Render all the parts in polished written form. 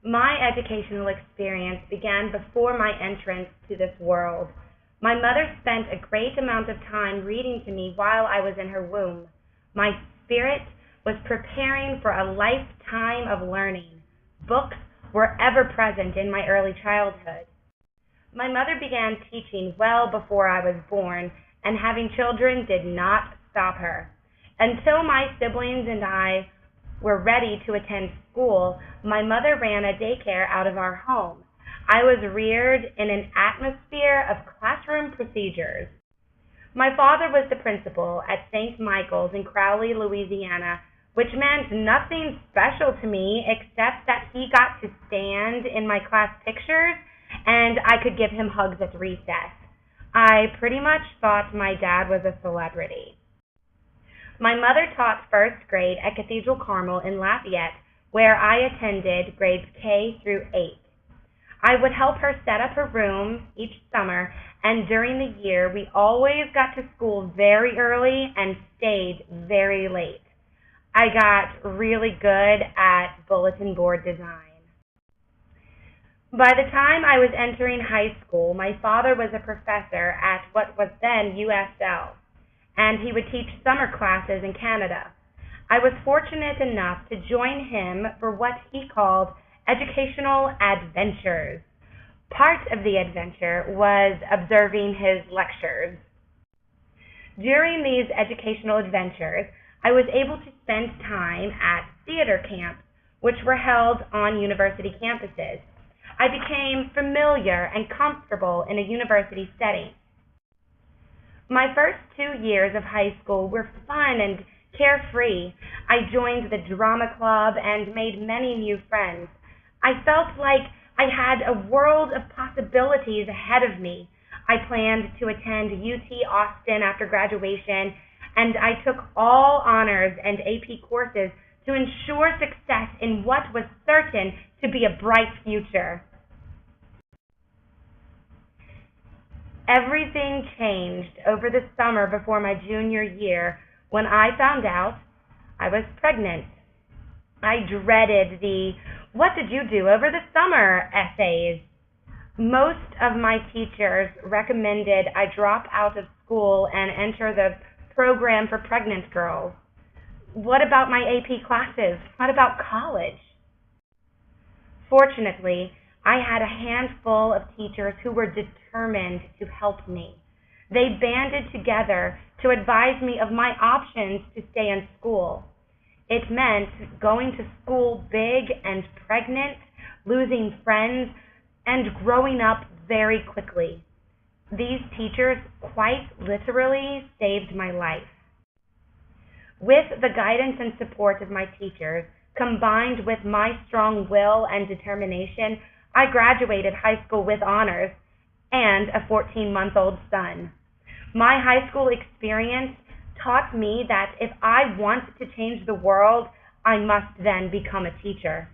My educational experience began before my entrance to this world. My mother spent a great amount of time reading to me while I was in her womb. My spirit was preparing for a lifetime of learning. Books were ever present in my early childhood. My mother began teaching well before I was born, and having children did not stop her. Until my siblings and I were ready to attend school, my mother ran a daycare out of our home. I was reared in an atmosphere of classroom procedures. My father was the principal at St. Michael's in Crowley, Louisiana, which meant nothing special to me except that he got to stand in my class pictures and I could give him hugs at recess. I pretty much thought my dad was a celebrity. My mother taught first grade at Cathedral Carmel in Lafayette, where I attended grades K through 8. I would help her set up her room each summer, and during the year we always got to school very early and stayed very late. I got really good at bulletin board design. By the time I was entering high school, my father was a professor at what was then USL, and he would teach summer classes in Canada. I was fortunate enough to join him for what he called educational adventures. Part of the adventure was observing his lectures. During these educational adventures, I was able to spend time at theater camps, which were held on university campuses. I became familiar and comfortable in a university setting. My first 2 years of high school were fun and carefree. I joined the drama club and made many new friends. I felt like I had a world of possibilities ahead of me. I planned to attend UT Austin after graduation, and I took all honors and AP courses to ensure success in what was certain to be a bright future. Everything changed over the summer before my junior year when I found out I was pregnant. I dreaded the "what did you do over the summer" essays. Most of my teachers recommended I drop out of school and enter the program for pregnant girls. What about my AP classes? What about college? Fortunately, I had a handful of teachers who were determined to help me. They banded together to advise me of my options to stay in school. It meant going to school big and pregnant, losing friends, and growing up very quickly. These teachers quite literally saved my life. With the guidance and support of my teachers, combined with my strong will and determination, I graduated high school with honors and a 14-month-old son. My high school experience taught me that if I want to change the world, I must then become a teacher.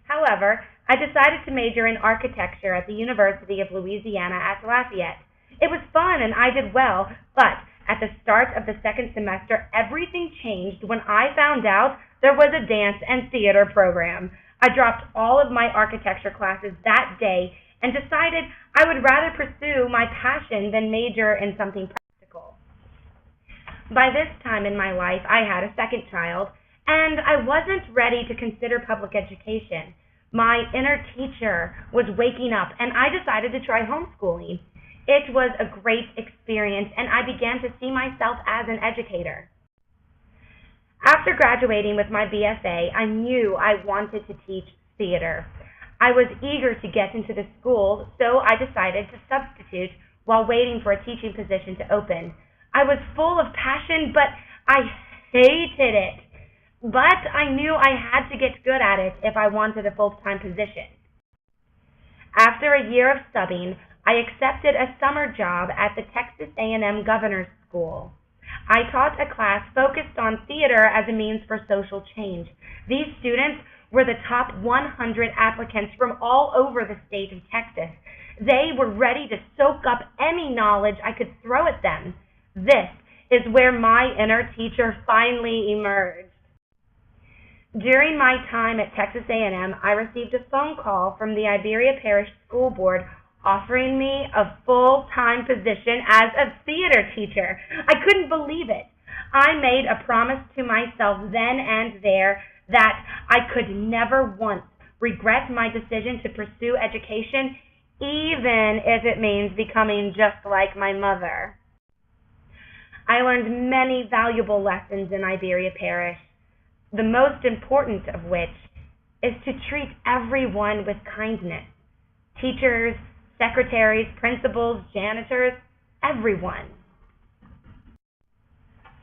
However, I decided to major in architecture at the University of Louisiana at Lafayette. It was fun and I did well, but at the start of the second semester, everything changed when I found out there was a dance and theater program. I dropped all of my architecture classes that day and decided I would rather pursue my passion than major in something practical. By this time in my life, I had a second child, and I wasn't ready to consider public education. My inner teacher was waking up, and I decided to try homeschooling. It was a great experience, and I began to see myself as an educator. After graduating with my BFA, I knew I wanted to teach theater. I was eager to get into the school, so I decided to substitute while waiting for a teaching position to open. I was full of passion, but I hated it. But I knew I had to get good at it if I wanted a full-time position. After a year of subbing, I accepted a summer job at the Texas A&M Governor's School. I taught a class focused on theater as a means for social change. These students were the top 100 applicants from all over the state of Texas. They were ready to soak up any knowledge I could throw at them. This is where my inner teacher finally emerged. During my time at Texas A&M, I received a phone call from the Iberia Parish School Board offering me a full-time position as a theater teacher. I couldn't believe it. I made a promise to myself then and there that I could never once regret my decision to pursue education, even if it means becoming just like my mother. I learned many valuable lessons in Iberia Parish, the most important of which is to treat everyone with kindness. Teachers, secretaries, principals, janitors, everyone.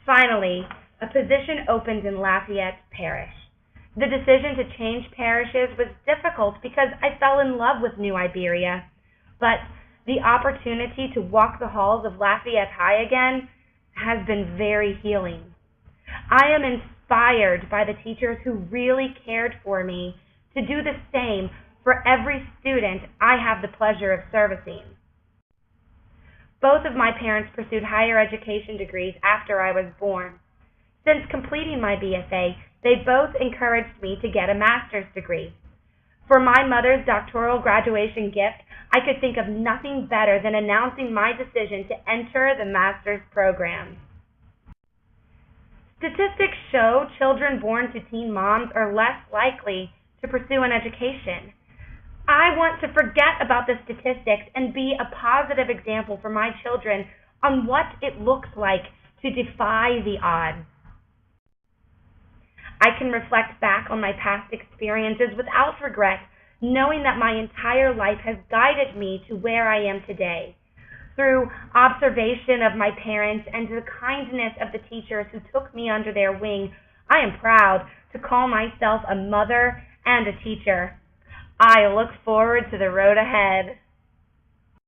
Finally, a position opened in Lafayette Parish. The decision to change parishes was difficult because I fell in love with New Iberia, but the opportunity to walk the halls of Lafayette High again has been very healing. I am inspired by the teachers who really cared for me to do the same for every student I have the pleasure of servicing. Both of my parents pursued higher education degrees after I was born. Since completing my BFA, they both encouraged me to get a master's degree. For my mother's doctoral graduation gift, I could think of nothing better than announcing my decision to enter the master's program. Statistics show children born to teen moms are less likely to pursue an education. I want to forget about the statistics and be a positive example for my children on what it looks like to defy the odds. I can reflect back on my past experiences without regret, knowing that my entire life has guided me to where I am today. Through observation of my parents and the kindness of the teachers who took me under their wing, I am proud to call myself a mother and a teacher. I look forward to the road ahead.